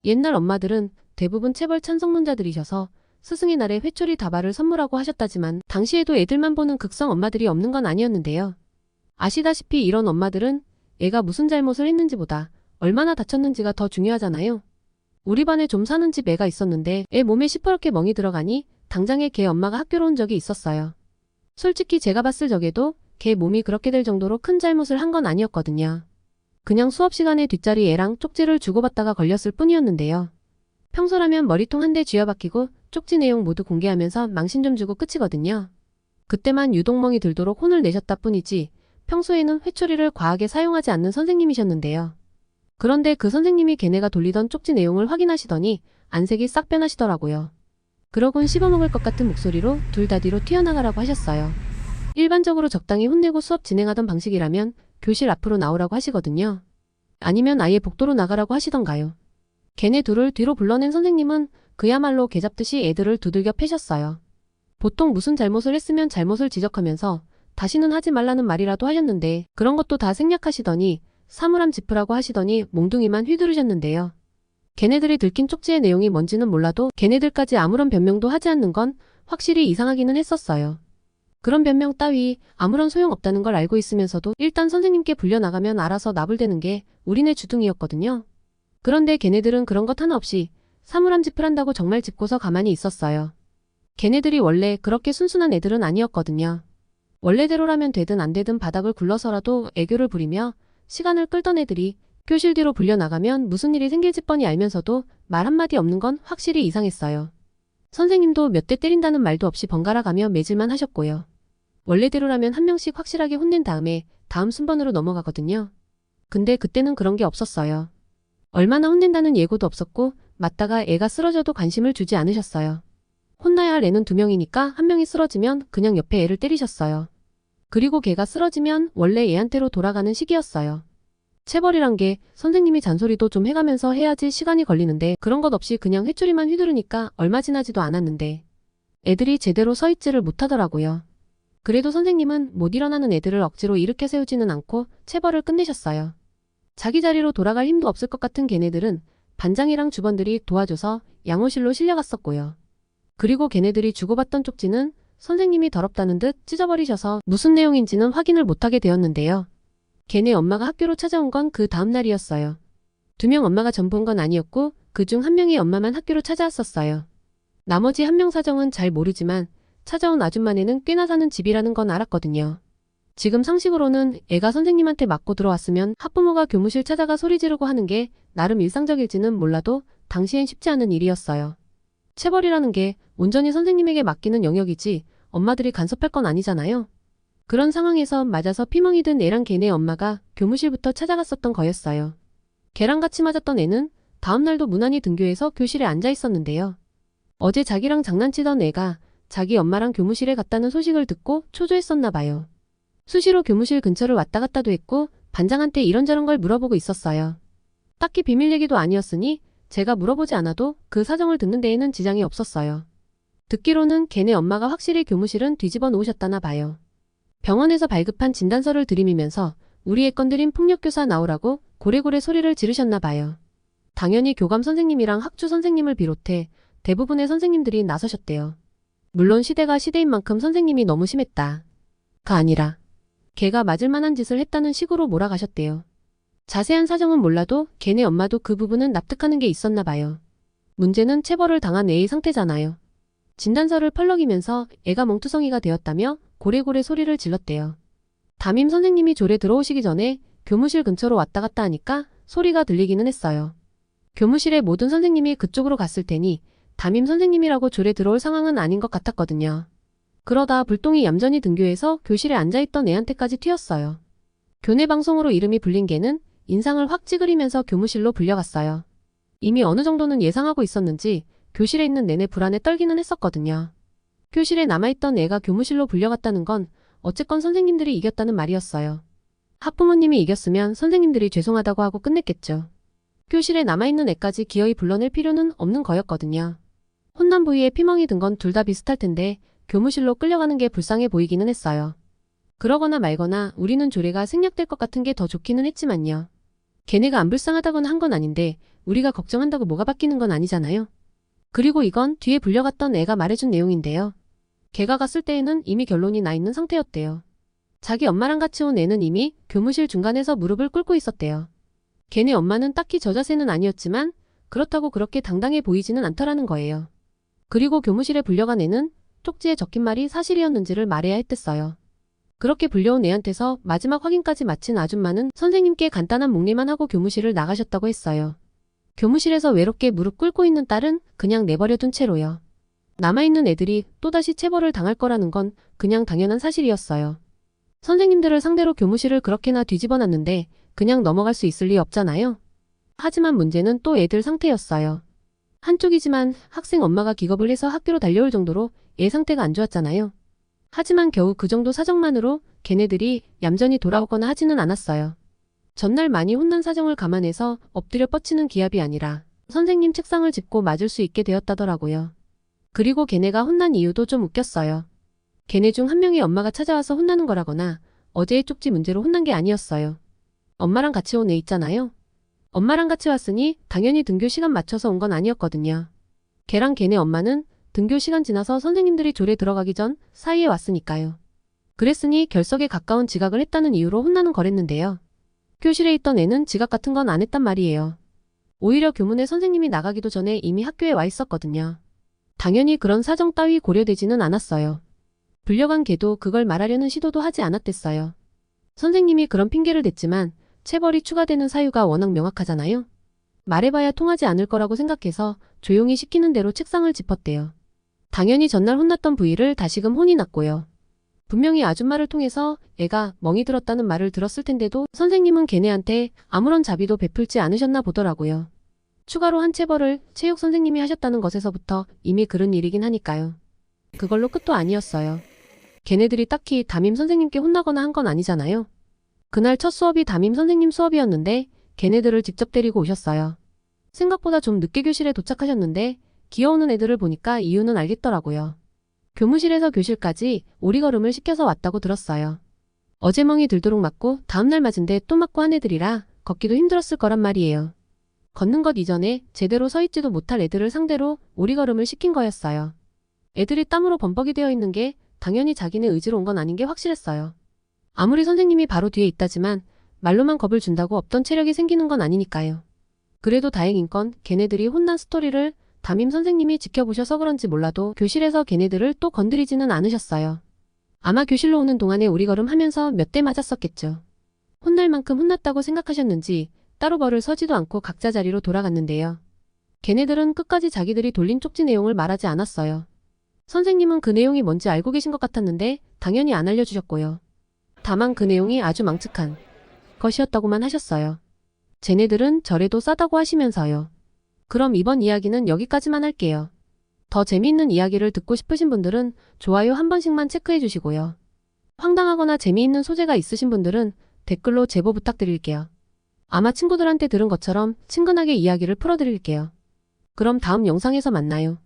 옛날 엄마들은 대부분 체벌 찬성론자들이셔서 스승의 날에 회초리 다발을 선물하고 하셨다지만 당시에도 애들만 보는 극성 엄마들이 없는 건 아니었는데요. 아시다시피 이런 엄마들은 애가 무슨 잘못을 했는지보다 얼마나 다쳤는지가 더 중요하잖아요. 우리 반에 좀 사는 집 애가 있었는데 애 몸에 시퍼렇게 멍이 들어가니 당장에 걔 엄마가 학교로 온 적이 있었어요. 솔직히 제가 봤을 적에도 걔 몸이 그렇게 될 정도로 큰 잘못을 한 건 아니었거든요. 그냥 수업 시간에 뒷자리 애랑 쪽지를 주고받다가 걸렸을 뿐이었는데요. 평소라면 머리통 한 대 쥐어박히고 쪽지 내용 모두 공개하면서 망신 좀 주고 끝이거든요. 그때만 유독 멍이 들도록 혼을 내셨다 뿐이지 평소에는 회초리를 과하게 사용하지 않는 선생님이셨는데요. 그런데 그 선생님이 걔네가 돌리던 쪽지 내용을 확인하시더니 안색이 싹 변하시더라고요. 그러곤 씹어먹을 것 같은 목소리로 둘 다 뒤로 튀어나가라고 하셨어요. 일반적으로 적당히 혼내고 수업 진행하던 방식이라면 교실 앞으로 나오라고 하시거든요. 아니면 아예 복도로 나가라고 하시던가요. 걔네 둘을 뒤로 불러낸 선생님은 그야말로 개잡듯이 애들을 두들겨 패셨어요. 보통 무슨 잘못을 했으면 잘못을 지적하면서 다시는 하지 말라는 말이라도 하셨는데 그런 것도 다 생략하시더니 사물함 짚으라고 하시더니 몽둥이만 휘두르셨는데요. 걔네들이 들킨 쪽지의 내용이 뭔지는 몰라도 걔네들까지 아무런 변명도 하지 않는 건 확실히 이상하기는 했었어요. 그런 변명 따위 아무런 소용없다는 걸 알고 있으면서도 일단 선생님께 불려나가면 알아서 나불대는 게 우리네 주둥이였거든요. 그런데 걔네들은 그런 것 하나 없이 사물함 짚을 한다고 정말 짚고서 가만히 있었어요. 걔네들이 원래 그렇게 순순한 애들은 아니었거든요. 원래대로라면 되든 안 되든 바닥을 굴러서라도 애교를 부리며 시간을 끌던 애들이 교실 뒤로 불려나가면 무슨 일이 생길지 뻔히 알면서도 말 한마디 없는 건 확실히 이상했어요. 선생님도 몇 대 때린다는 말도 없이 번갈아 가며 매질만 하셨고요. 원래대로라면 한 명씩 확실하게 혼낸 다음에 다음 순번으로 넘어가거든요. 근데 그때는 그런 게 없었어요. 얼마나 혼낸다는 예고도 없었고 맞다가 애가 쓰러져도 관심을 주지 않으셨어요. 혼나야 할 애는 2명이니까 한 명이 쓰러지면 그냥 옆에 애를 때리셨어요. 그리고 걔가 쓰러지면 원래 애한테로 돌아가는 시기였어요. 체벌이란 게 선생님이 잔소리도 좀 해가면서 해야지 시간이 걸리는데 그런 것 없이 그냥 회초리만 휘두르니까 얼마 지나지도 않았는데 애들이 제대로 서 있지를 못하더라고요. 그래도 선생님은 못 일어나는 애들을 억지로 일으켜 세우지는 않고 체벌을 끝내셨어요. 자기 자리로 돌아갈 힘도 없을 것 같은 걔네들은 반장이랑 주번들이 도와줘서 양호실로 실려갔었고요. 그리고 걔네들이 주고받던 쪽지는 선생님이 더럽다는 듯 찢어버리셔서 무슨 내용인지는 확인을 못하게 되었는데요. 걔네 엄마가 학교로 찾아온 건 그 다음 날이었어요. 2명 엄마가 전부 온 건 아니었고 그중 한 명의 엄마만 학교로 찾아왔었어요. 나머지 한 명 사정은 잘 모르지만 찾아온 아줌마네는 꽤나 사는 집이라는 건 알았거든요. 지금 상식으로는 애가 선생님한테 맞고 들어왔으면 학부모가 교무실 찾아가 소리 지르고 하는 게 나름 일상적일지는 몰라도 당시엔 쉽지 않은 일이었어요. 체벌이라는 게 온전히 선생님에게 맡기는 영역이지 엄마들이 간섭할 건 아니잖아요. 그런 상황에서 맞아서 피멍이 든 애랑 걔네 엄마가 교무실부터 찾아갔었던 거였어요. 걔랑 같이 맞았던 애는 다음날도 무난히 등교해서 교실에 앉아 있었는데요. 어제 자기랑 장난치던 애가 자기 엄마랑 교무실에 갔다는 소식을 듣고 초조했었나 봐요. 수시로 교무실 근처를 왔다 갔다도 했고 반장한테 이런저런 걸 물어보고 있었어요. 딱히 비밀 얘기도 아니었으니 제가 물어보지 않아도 그 사정을 듣는 데에는 지장이 없었어요. 듣기로는 걔네 엄마가 확실히 교무실은 뒤집어 놓으셨다나 봐요. 병원에서 발급한 진단서를 들이미면서 우리 애 건드린 폭력교사 나오라고 고래고래 소리를 지르셨나 봐요. 당연히 교감 선생님이랑 학주 선생님을 비롯해 대부분의 선생님들이 나서셨대요. 물론 시대가 시대인 만큼 선생님이 너무 심했다. 가 아니라 걔가 맞을 만한 짓을 했다는 식으로 몰아가셨대요. 자세한 사정은 몰라도 걔네 엄마도 그 부분은 납득하는 게 있었나 봐요. 문제는 체벌을 당한 애의 상태잖아요. 진단서를 펄럭이면서 애가 멍투성이가 되었다며 고래고래 소리를 질렀대요. 담임 선생님이 졸에 들어오시기 전에 교무실 근처로 왔다 갔다 하니까 소리가 들리기는 했어요. 교무실의 모든 선생님이 그쪽으로 갔을 테니 담임 선생님이라고 졸에 들어올 상황은 아닌 것 같았거든요. 그러다 불똥이 얌전히 등교해서 교실에 앉아있던 애한테까지 튀었어요. 교내 방송으로 이름이 불린 걔는 인상을 확 찌그리면서 교무실로 불려갔어요. 이미 어느 정도는 예상하고 있었는지 교실에 있는 내내 불안에 떨기는 했었거든요. 교실에 남아있던 애가 교무실로 불려갔다는 건 어쨌건 선생님들이 이겼다는 말이었어요. 학부모님이 이겼으면 선생님들이 죄송하다고 하고 끝냈겠죠. 교실에 남아있는 애까지 기어이 불러낼 필요는 없는 거였거든요. 혼난 부위에 피멍이 든 건 둘 다 비슷할 텐데 교무실로 끌려가는 게 불쌍해 보이기는 했어요. 그러거나 말거나 우리는 조례가 생략될 것 같은 게 더 좋기는 했지만요. 걔네가 안 불쌍하다거나 한 건 아닌데 우리가 걱정한다고 뭐가 바뀌는 건 아니잖아요. 그리고 이건 뒤에 불려갔던 애가 말해준 내용인데요. 걔가 갔을 때에는 이미 결론이 나 있는 상태였대요. 자기 엄마랑 같이 온 애는 이미 교무실 중간에서 무릎을 꿇고 있었대요. 걔네 엄마는 딱히 저 자세는 아니었지만 그렇다고 그렇게 당당해 보이지는 않더라는 거예요. 그리고 교무실에 불려간 애는 쪽지에 적힌 말이 사실이었는지를 말해야 했댔어요. 그렇게 불려온 애한테서 마지막 확인까지 마친 아줌마는 선생님께 간단한 묵례만 하고 교무실을 나가셨다고 했어요. 교무실에서 외롭게 무릎 꿇고 있는 딸은 그냥 내버려둔 채로요. 남아있는 애들이 또다시 체벌을 당할 거라는 건 그냥 당연한 사실이었어요. 선생님들을 상대로 교무실을 그렇게나 뒤집어놨는데 그냥 넘어갈 수 있을 리 없잖아요. 하지만 문제는 또 애들 상태였어요. 한쪽이지만 학생 엄마가 기겁을 해서 학교로 달려올 정도로 애 상태가 안 좋았잖아요. 하지만 겨우 그 정도 사정만으로 걔네들이 얌전히 돌아오거나 하지는 않았어요. 전날 많이 혼난 사정을 감안해서 엎드려 뻗치는 기합이 아니라 선생님 책상을 짚고 맞을 수 있게 되었다더라고요. 그리고 걔네가 혼난 이유도 좀 웃겼어요. 걔네 중 한 명이 엄마가 찾아와서 혼나는 거라거나 어제의 쪽지 문제로 혼난 게 아니었어요. 엄마랑 같이 온 애 있잖아요. 엄마랑 같이 왔으니 당연히 등교 시간 맞춰서 온 건 아니었거든요. 걔랑 걔네 엄마는 등교 시간 지나서 선생님들이 조례 들어가기 전 사이에 왔으니까요. 그랬으니 결석에 가까운 지각을 했다는 이유로 혼나는 거랬는데요. 교실에 있던 애는 지각 같은 건 안 했단 말이에요. 오히려 교문에 선생님이 나가기도 전에 이미 학교에 와 있었거든요. 당연히 그런 사정 따위 고려되지는 않았어요. 불려간 걔도 그걸 말하려는 시도도 하지 않았댔어요. 선생님이 그런 핑계를 댔지만 체벌이 추가되는 사유가 워낙 명확하잖아요. 말해봐야 통하지 않을 거라고 생각해서 조용히 시키는 대로 책상을 짚었대요. 당연히 전날 혼났던 부위를 다시금 혼이 났고요. 분명히 아줌마를 통해서 애가 멍이 들었다는 말을 들었을 텐데도 선생님은 걔네한테 아무런 자비도 베풀지 않으셨나 보더라고요. 추가로 한 체벌을 체육 선생님이 하셨다는 것에서부터 이미 그런 일이긴 하니까요. 그걸로 끝도 아니었어요. 걔네들이 딱히 담임 선생님께 혼나거나 한 건 아니잖아요. 그날 첫 수업이 담임 선생님 수업이었는데 걔네들을 직접 데리고 오셨어요. 생각보다 좀 늦게 교실에 도착하셨는데 기어오는 애들을 보니까 이유는 알겠더라고요. 교무실에서 교실까지 오리걸음을 시켜서 왔다고 들었어요. 어제 멍이 들도록 맞고 다음날 맞은데 또 맞고 한 애들이라 걷기도 힘들었을 거란 말이에요. 걷는 것 이전에 제대로 서 있지도 못할 애들을 상대로 오리걸음을 시킨 거였어요. 애들이 땀으로 범벅이 되어 있는 게 당연히 자기네 의지로 온 건 아닌 게 확실했어요. 아무리 선생님이 바로 뒤에 있다지만 말로만 겁을 준다고 없던 체력이 생기는 건 아니니까요. 그래도 다행인 건 걔네들이 혼난 스토리를 담임 선생님이 지켜보셔서 그런지 몰라도 교실에서 걔네들을 또 건드리지는 않으셨어요. 아마 교실로 오는 동안에 오리걸음 하면서 몇 대 맞았었겠죠. 혼날 만큼 혼났다고 생각하셨는지 따로 벌을 서지도 않고 각자 자리로 돌아갔는데요. 걔네들은 끝까지 자기들이 돌린 쪽지 내용을 말하지 않았어요. 선생님은 그 내용이 뭔지 알고 계신 것 같았는데 당연히 안 알려주셨고요. 다만 그 내용이 아주 망측한 것이었다고만 하셨어요. 쟤네들은 저래도 싸다고 하시면서요. 그럼 이번 이야기는 여기까지만 할게요. 더 재미있는 이야기를 듣고 싶으신 분들은 좋아요 한 번씩만 체크해 주시고요. 황당하거나 재미있는 소재가 있으신 분들은 댓글로 제보 부탁드릴게요. 아마 친구들한테 들은 것처럼 친근하게 이야기를 풀어드릴게요. 그럼 다음 영상에서 만나요.